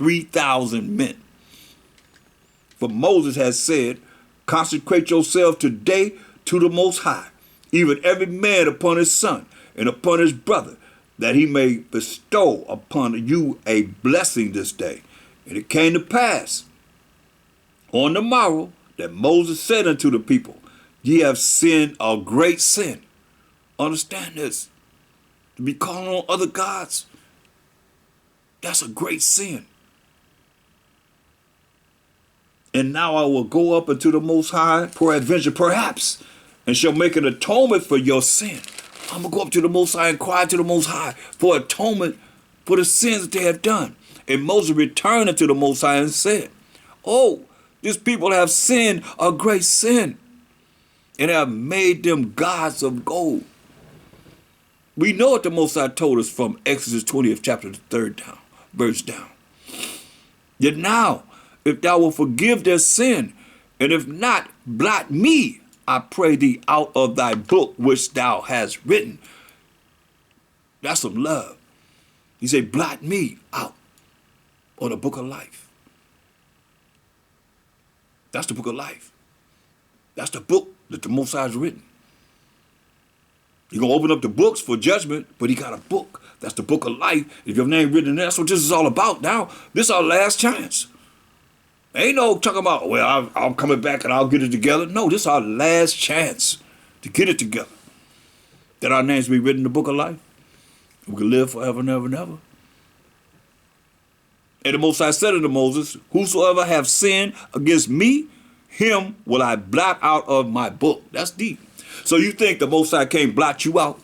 3,000 men. For Moses has said, consecrate yourself today to the Most High, even every man upon his son and upon his brother, that he may bestow upon you a blessing this day. And it came to pass on the morrow that Moses said unto the people, ye have sinned a great sin. Understand this. To be calling on other gods, that's a great sin. And now I will go up unto the Most High, peradventure, perhaps, and shall make an atonement for your sin. I'm going to go up to the Most High and cry to the Most High for atonement for the sins that they have done. And Moses returned unto the Most High and said, oh, these people have sinned a great sin, and have made them gods of gold. We know what the Most High told us from Exodus 20th chapter, the 3rd verse down. Yet now, if thou wilt forgive their sin, and if not, blot me, I pray thee, out of thy book which thou hast written. That's some love. He said, blot me out of the book of life. That's the book of life. That's the book that the Most High has written. You're going to open up the books for judgment, but he got a book. That's the book of life. If your name written in there, that's what this is all about now. This is our last chance. Ain't no talking about, well, I'm coming back and I'll get it together. No, this is our last chance to get it together. That our names be written in the book of life. We can live forever and ever and ever. And the Most High said unto Moses, whosoever have sinned against me, him will I blot out of my book. That's deep. So you think the Most High can't blot you out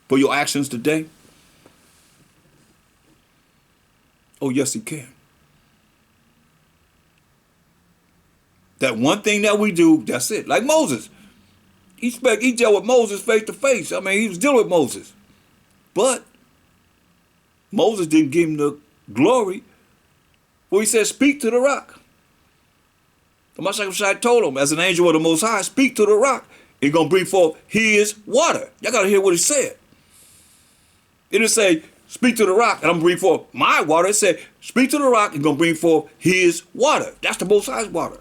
for your actions today? Oh, yes, he can. That one thing that we do, that's it. Like Moses. He dealt with Moses face to face. I mean, he was dealing with Moses. But Moses didn't give him the glory. Well, he said, speak to the rock. The Mashiach told him, as an angel of the Most High, speak to the rock. He's going to bring forth his water. Y'all got to hear what he said. It didn't say, speak to the rock, and I'm going to bring forth my water. It said, speak to the rock, and going to bring forth his water. That's the Most High's water.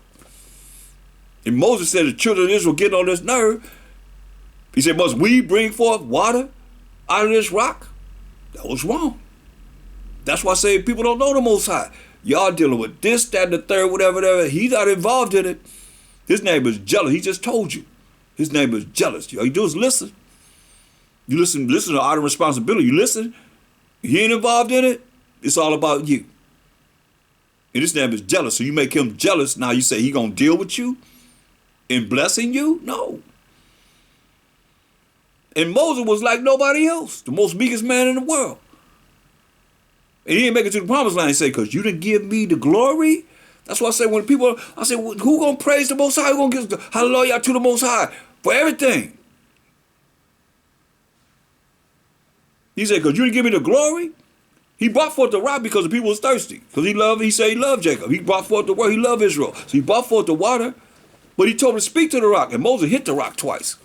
And Moses said, the children of Israel getting on this nerve. He said, must we bring forth water out of this rock? That was wrong. That's why I say people don't know the Most High. Y'all dealing with this, that, and the third, whatever. He's not involved in it. His name is jealous. He just told you. His name is jealous. All you do is listen. You listen to out of responsibility. You listen. He ain't involved in it. It's all about you. And his name is jealous. So you make him jealous. Now you say he gonna deal with you in blessing you? No. And Moses was like nobody else. The most meekest man in the world. And he didn't make it to the promised land. He said, because you didn't give me the glory. That's why I say when people, I say, well, who gonna praise the Most High? Who gonna give the hallelujah to the Most High for everything? He said, because you didn't give me the glory. He brought forth the rock because the people was thirsty. Because he said he loved Jacob. He brought forth the word. He loved Israel. So he brought forth the water. But he told him to speak to the rock. And Moses hit the rock twice.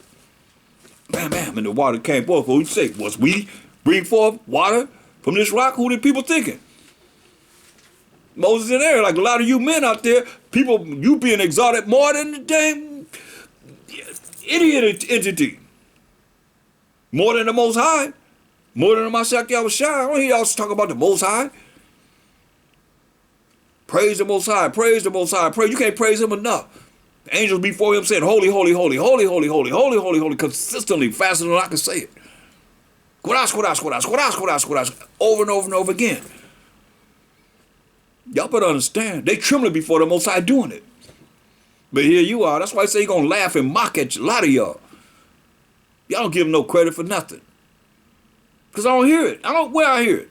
Bam, bam. And the water came forth. What did he say? Was we bring forth water from this rock? Who did people thinking? Moses in there, like a lot of you men out there, people, you being exalted more than the dang idiot entity. More than the Most High. More than the Mashiach Yahushua. I don't hear y'all talk about the Most High. Praise the Most High. Praise the Most High. Praise. You can't praise him enough. The angels before him said, holy, holy, holy, holy, holy, holy, holy, holy, holy, consistently, faster than I can say it. Quadash, quadash, quadash, quadash, quadash, quadash, over and over and over again. Y'all better understand. They trembling before the Most High doing it. But here you are. That's why I say you're going to laugh and mock at you. A lot of y'all. Y'all don't give him no credit for nothing. Because I don't hear it. I don't where I hear it.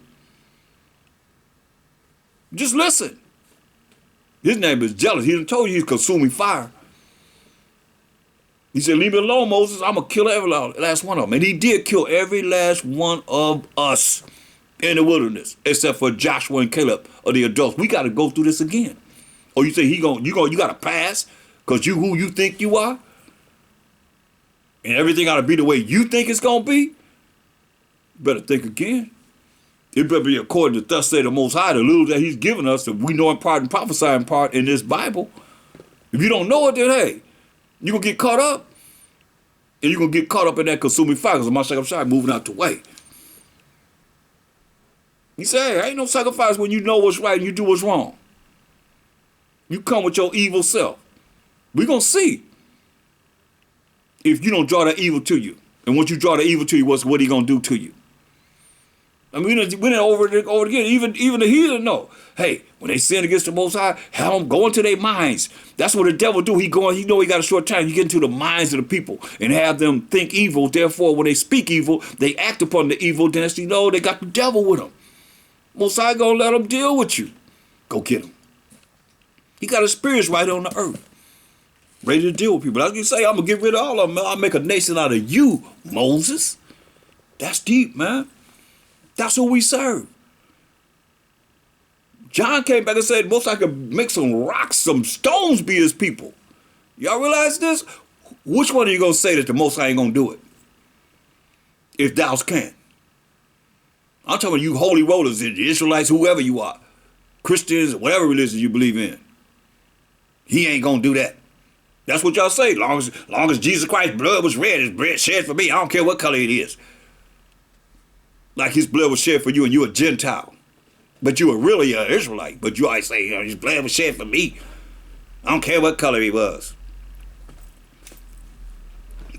Just listen. His name is jealous. He done told you he's consuming fire. He said, leave me alone, Moses. I'm going to kill every last one of them. And he did kill every last one of us in the wilderness, except for Joshua and Caleb of the adults. We got to go through this again. Or you say you got to pass because you who you think you are? And everything got to be the way you think it's going to be? You better think again. It better be according to thus say the Most High, the little that he's given us, that we know in part and prophesy in part in this Bible. If you don't know it, then hey, you're going to get caught up. And you're going to get caught up in that consuming fire because Mashiach Shai moving out the way. He said, hey, ain't no sacrifice when you know what's right and you do what's wrong. You come with your evil self. We're going to see if you don't draw that evil to you. And once you draw the evil to you, what he going to do to you? I mean, we didn't over it again. Even the heathen know. Hey, when they sin against the Most High, have them go into their minds. That's what the devil do. He know he got a short time. You get into the minds of the people and have them think evil. Therefore, when they speak evil, they act upon the evil. Then they know they got the devil with them. Most High gonna let them deal with you. Go get him. He got his spirits right on the earth, ready to deal with people. I can say, I'm gonna get rid of all of them. I'll make a nation out of you, Moses. That's deep, man. That's who we serve. John came back and said, most I could make some rocks, some stones be his people. Y'all realize this? Which one are you going to say that the Most High ain't going to do it? If thou can. I'm talking about you holy rollers, the Israelites, whoever you are. Christians, whatever religion you believe in. He ain't going to do that. That's what y'all say. Long as Jesus Christ's blood was red, his blood shed for me. I don't care what color it is. Like his blood was shed for you and you're a Gentile. But you were really an Israelite. But you always say, his blood was shed for me. I don't care what color he was.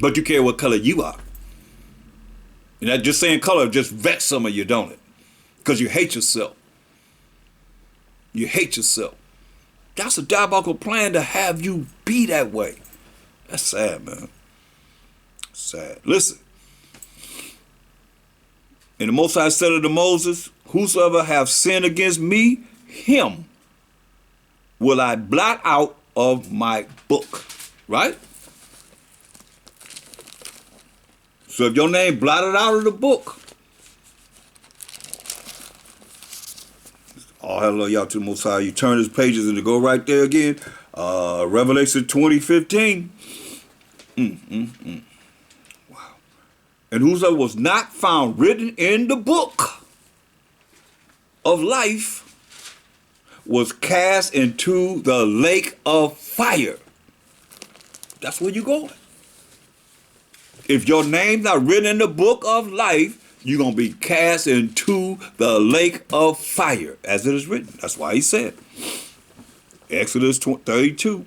But you care what color you are. And that just saying color just vex some of you, don't it? Because you hate yourself. You hate yourself. That's a diabolical plan to have you be that way. That's sad, man. Sad. Listen. And the Most High said unto Moses, whosoever have sinned against me, him will I blot out of my book. Right? So if your name blotted out of the book, oh, hallelujah to the Most High. You turn his pages and to go right there again. Revelation 20:15. And whosoever was not found written in the book of life was cast into the lake of fire. That's where you're going. If your name's not written in the book of life, you're going to be cast into the lake of fire, as it is written. That's why he said. Exodus 32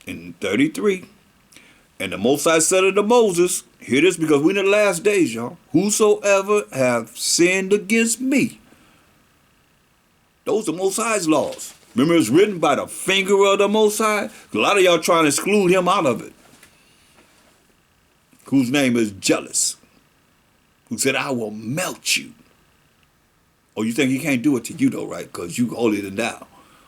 and 33. And the Most High said unto Moses, hear this because we're in the last days, y'all. Whosoever have sinned against me. Those are the Most High's laws. Remember, it's written by the finger of the Most High. A lot of y'all trying to exclude him out of it. Whose name is jealous. Who said, I will melt you. Or you think he can't do it to you though, right? Because you holier than thou.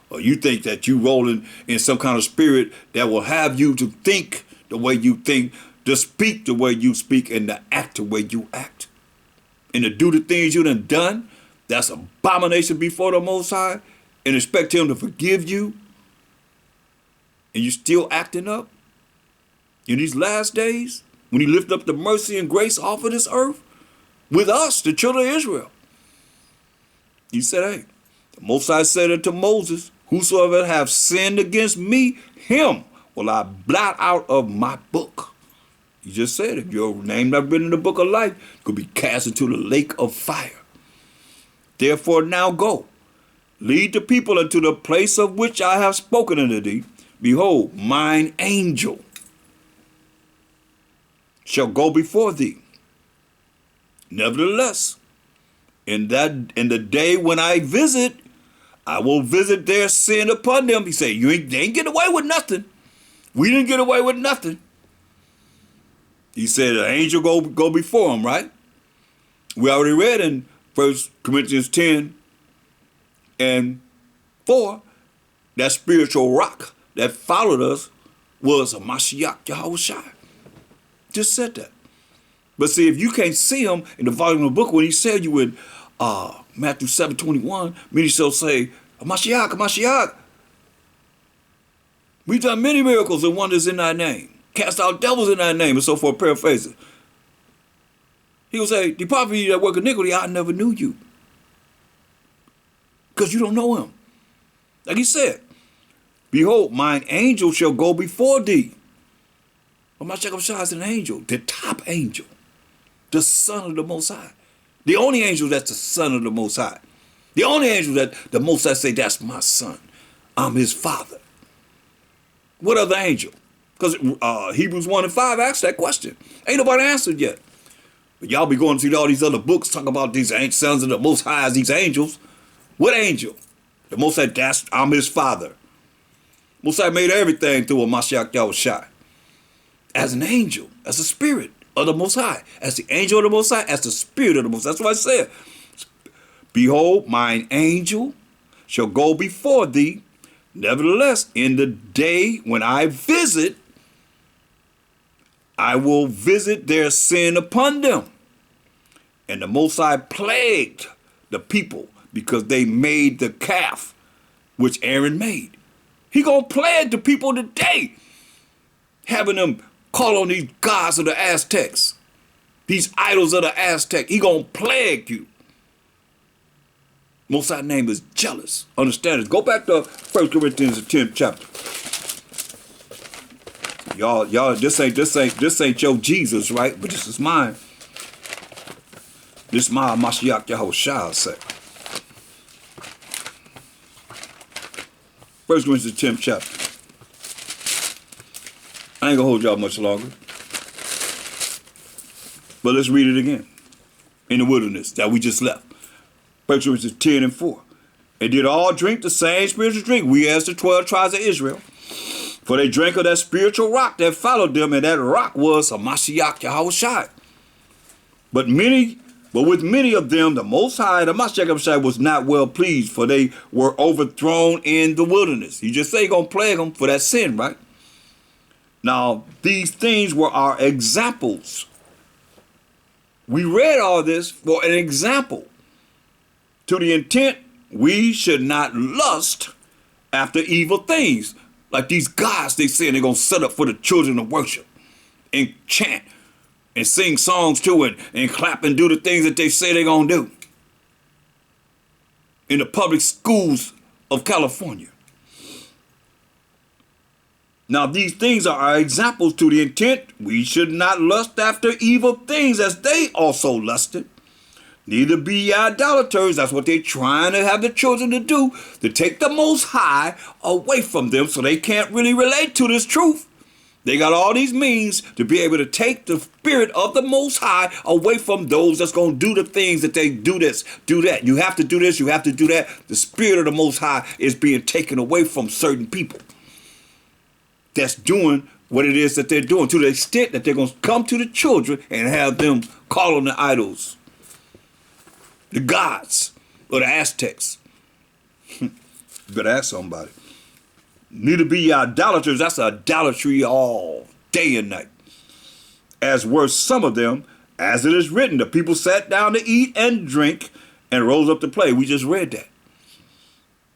Or you think that you rolling in some kind of spirit that will have you to think the way you think, to speak the way you speak, and to act the way you act. And to do the things you done, that's abomination before the Most High, and expect him to forgive you, and you still acting up in these last days, when he lift up the mercy and grace off of this earth, with us, the children of Israel. He said, hey, the Most High said unto Moses, whosoever have sinned against me, him will I blot out of my book. He just said, if your name not written in the book of life, you could be cast into the lake of fire. Therefore now go, lead the people unto the place of which I have spoken unto thee. Behold, mine angel shall go before thee. Nevertheless, in the day when I visit, I will visit their sin upon them. He said, they ain't get away with nothing. We didn't get away with nothing. He said, an angel go before him, right? We already read in 1 Corinthians 10 and 4, that spiritual rock that followed us was a Mashiach Yahushua. Just said that. But see, if you can't see him in the volume of the book, when he said you in Matthew 7:21, many shall say, Mashiach, Mashiach. We've done many miracles and wonders in thy name. Cast out devils in thy name, and so forth, paraphrasing. He will say, depart from you that work iniquity, I never knew you. because you don't know him. Like he said, behold, mine angel shall go before thee. Well, my Jacob Shah is an angel, the top angel, the son of the Most High. The only angel that's the son of the Most High. The only angel that the Most High say, that's my son. I'm his father. What other angel? Because Hebrews 1 and 5 asked that question. Ain't nobody answered yet. But y'all be going through all these other books talking about these sons of the Most High as these angels. What angel? The Most High, I'm his father. Most High made everything through a Mashiach Yahushua. As an angel, as a spirit of the Most High, as the angel of the Most High, as the spirit of the Most High. That's what I said. Behold, mine angel shall go before thee. Nevertheless, in the day when I visit, I will visit their sin upon them. And the Most High plagued the people because they made the calf which Aaron made. He gonna plague the people today, having them call on these gods of the Aztecs, these idols of the Aztec. He gonna plague you. Most High name is jealous. Understand this. Go back to 1 Corinthians the 10th chapter. Y'all, this ain't your Jesus, right? But this is mine. This is my Mashiach Yahushua said. 1 Corinthians the 10th chapter. I ain't gonna hold y'all much longer. But let's read it again. In the wilderness that we just left. 1 Corinthians 10 and 4. And did all drink the same spiritual drink, we as the 12 tribes of Israel. For they drank of that spiritual rock that followed them, and that rock was a Mashiach Yahushua. But with many of them, the Most High, the Mashiach Yahushua, was not well pleased, for they were overthrown in the wilderness. You just say you're going to plague them for that sin, right? Now, these things were our examples. We read all this for an example, to the intent we should not lust after evil things. Like these gods, they say they're going to set up for the children to worship and chant and sing songs to it and clap and do the things that they say they're going to do in the public schools of California. Now, these things are our examples, to the intent we should not lust after evil things as they also lusted. Neither be ye idolaters. That's what they're trying to have the children to do, to take the Most High away from them so they can't really relate to this truth. They got all these means to be able to take the spirit of the Most High away from those that's going to do the things that they do this, do that. You have to do this, you have to do that. The spirit of the Most High is being taken away from certain people that's doing what it is that they're doing, to the extent that they're going to come to the children and have them call on the idols, the gods, or the Aztecs. You better ask somebody. Neither be ye idolaters. That's idolatry all day and night. As were some of them, as it is written, the people sat down to eat and drink and rose up to play. We just read that.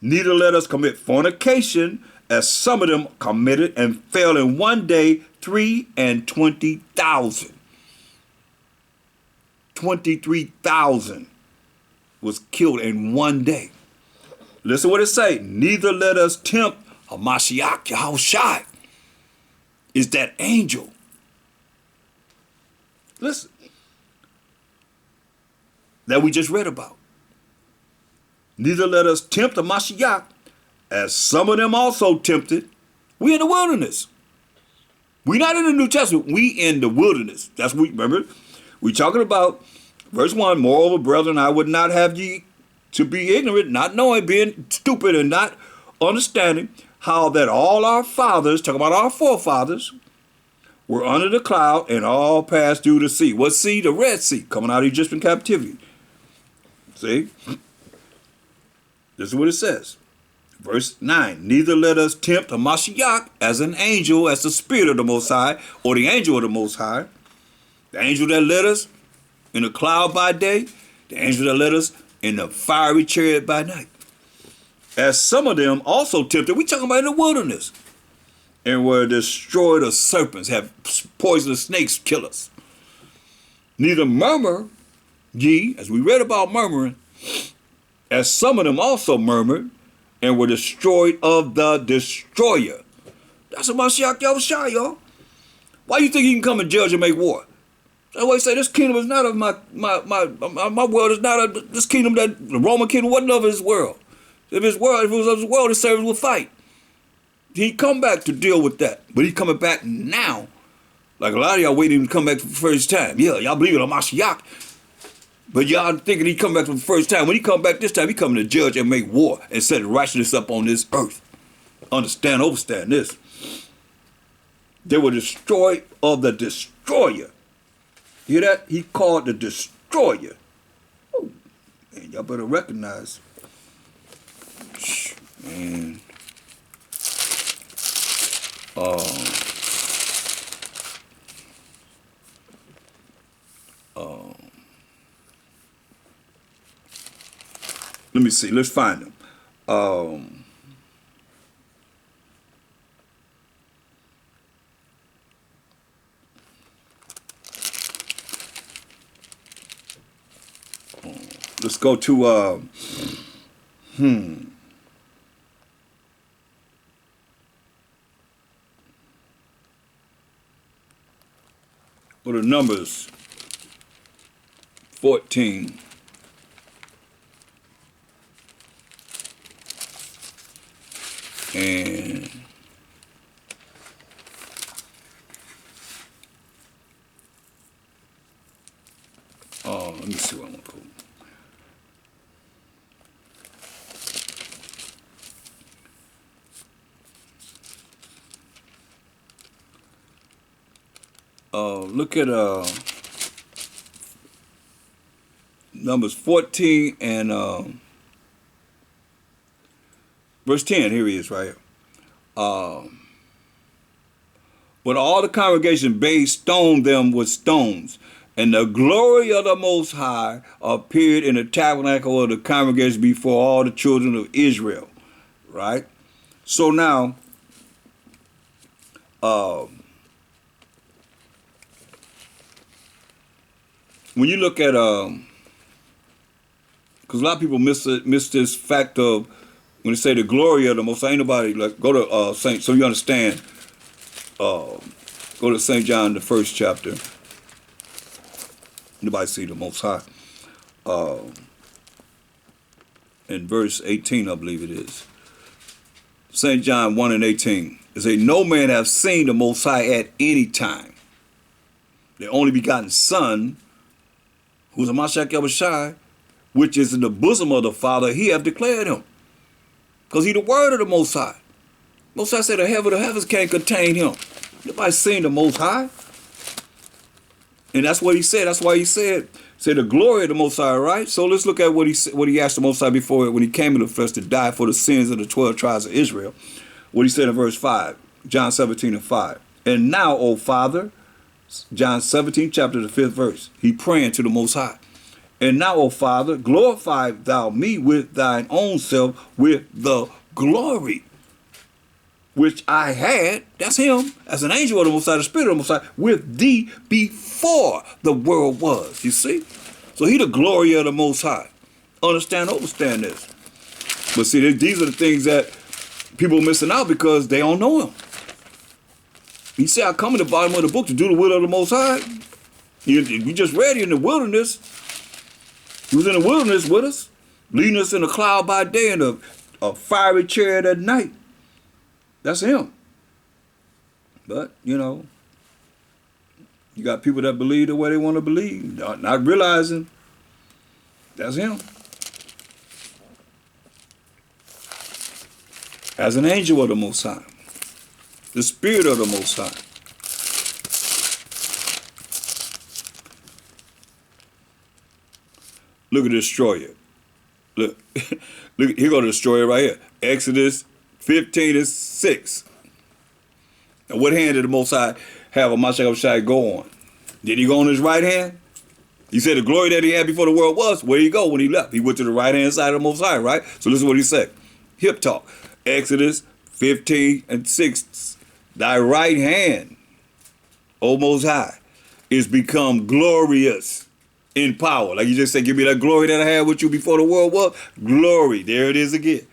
Neither let us commit fornication, as some of them committed and fell in one day 23,000. 23,000 was killed in one day. Listen what it say. Neither let us tempt a Mashiach Yahushua. Is that angel. Listen. That we just read about. Neither let us tempt a Mashiach, as some of them also tempted. We in the wilderness. We not in the New Testament. We in the wilderness. That's what we remember. We talking about verse 1. Moreover, brethren, I would not have ye to be ignorant, not knowing, being stupid, and not understanding how that all our fathers, talking about our forefathers, were under the cloud and all passed through the sea. What sea? The Red Sea, coming out of Egyptian captivity. See? This is what it says. Verse 9, neither let us tempt a Mashiach as an angel, as the spirit of the Most High, or the angel of the Most High. The angel that led us in a cloud by day, the angel that led us in the fiery chariot by night. As some of them also tempted, we talking about in the wilderness, and were destroyed of serpents, have poisonous snakes kill us. Neither murmur ye, as we read about murmuring, as some of them also murmured and were destroyed of the destroyer. That's what Mashiach Yahushua, y'all. Why you think he can come and judge and make war? That's why he say this kingdom is not of my world is not of this kingdom, that the Roman kingdom wasn't of his world. If it was of his world, his servants would fight. He come back to deal with that. But he's coming back now. Like a lot of y'all waiting to come back for the first time. Yeah, y'all believe in Mashiach. But y'all thinking he come back for the first time. When he come back this time, he coming to judge and make war and set righteousness up on this earth. Understand this. They were destroyed of the destroyer. Hear that? He called the destroyer. Oh, man, y'all better recognize. Man. Let me see. Let's find them. Let's go to Go to Numbers 14. And let me see what I'm gonna put. Look at Numbers 14 and verse 10. Here he is right here. But all the congregation bade stone them with stones, and the glory of the Most High appeared in the tabernacle of the congregation before all the children of Israel. Right? So now, when you look at, because a lot of people miss this fact of when they say the glory of the Most High. Ain't nobody like go to Saint, so you understand. Go to St. John, the 1st chapter. Nobody see the Most High. In verse 18, I believe it is. St. John 1 and 18. It says, no man have seen the Most High at any time. The only begotten Son, who's a Mashiach Yahushua, which is in the bosom of the Father, he have declared him. Because he the word of the Most High. Most High said the heaven of the heavens can't contain him. Nobody seen the Most High. And that's what he said. That's why he said the glory of the Most High, right? So let's look at what he asked the Most High before when he came in the flesh to die for the sins of the 12 tribes of Israel. What he said in verse 5, John 17 and 5. And now, O Father, John 17, chapter the 5th verse. He praying to the Most High. And now, O Father, glorify thou me with thine own self with the glory which I had, that's him, as an angel of the Most High, the Spirit of the Most High, with thee before the world was. You see? So he the glory of the Most High. Understand this. But see, these are the things that people are missing out because they don't know him. He said, I come in the bottom of the book to do the will of the Most High. We just read it in the wilderness. He was in the wilderness with us, leading us in a cloud by day and a fiery chariot at night. That's him. But, you know, you got people that believe the way they want to believe, not realizing that's him. As an angel of the Most High, the Spirit of the Most High. Look at the destroyer. Look, look, here go the destroyer right here. Exodus 15 and 6. Now, what hand did the Most High have a Mashiach go on? Did he go on his right hand? He said the glory that he had before the world was. Where did he go when he left? He went to the right hand side of the Most High, right? So listen to what he said. Hip talk. Exodus 15 and 6. Thy right hand, O Most High, is become glorious. in power. Like you just said, give me that glory that I had with you before the world was. Glory. There it is again.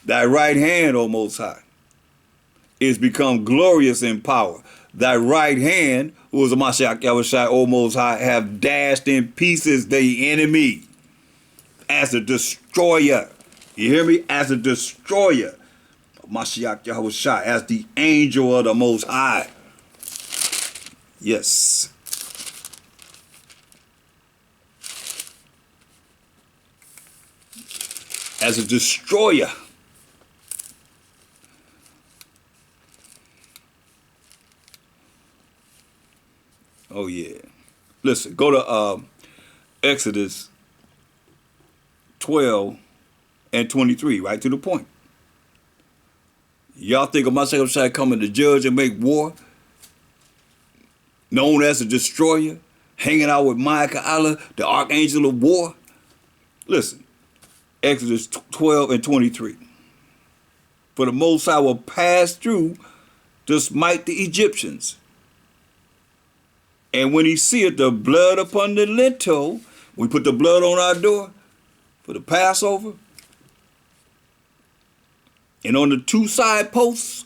Thy right hand, O Most High, is become glorious in power. Thy right hand, who is a Mashiach Yahushua, O Most High, have dashed in pieces the enemy as a destroyer. You hear me? As a destroyer. Mashiach Yahushua, as the angel of the Most High. Yes. As a destroyer. Oh yeah. Listen, go to Exodus 12 and 23, right to the point. Y'all think of Mashiach coming to judge and make war, known as a destroyer, hanging out with Michael, the archangel of war? Listen, Exodus 12 and 23. For the Most High will pass through to smite the Egyptians. And when he seeth the blood upon the lintel, we put the blood on our door for the Passover, and on the two side posts,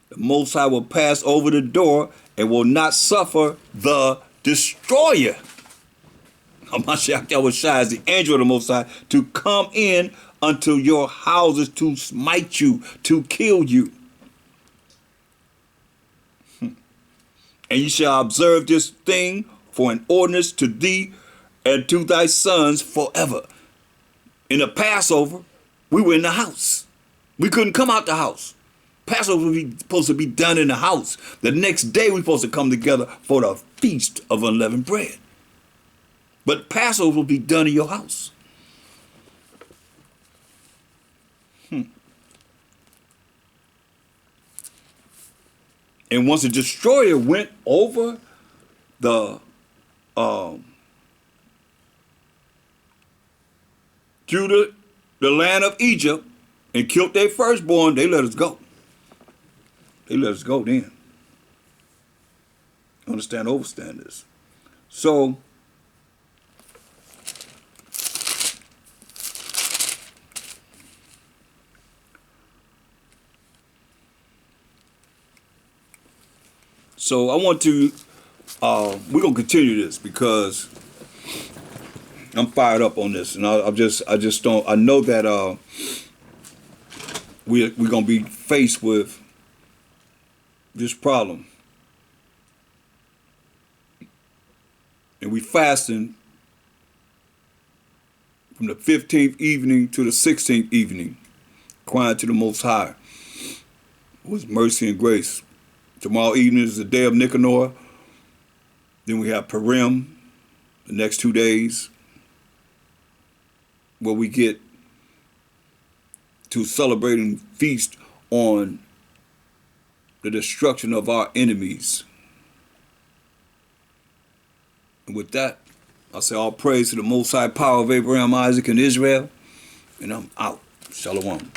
the Most High will pass over the door and will not suffer the destroyer. Hamashiach Yahushua is the angel of the Most High to come in unto your houses to smite you, to kill you. And you shall observe this thing for an ordinance to thee and to thy sons forever. In the Passover, we were in the house. We couldn't come out the house. Passover was supposed to be done in the house. The next day, we're supposed to come together for the feast of unleavened bread. But Passover will be done in your house. And once the destroyer went over the through the land of Egypt and killed their firstborn, they let us go. They let us go then. Understand, overstand this. So I want to, we're going to continue this because I'm fired up on this. And I just don't, I know that we're going to be faced with this problem. And we fasting from the 15th evening to the 16th evening, crying to the Most High with mercy and grace. Tomorrow evening is the day of Nicanor. Then we have Purim, the next 2 days, where we get to celebrate and feast on the destruction of our enemies. And with that, I say all praise to the Most High power of Abraham, Isaac, and Israel. And I'm out. Shalom.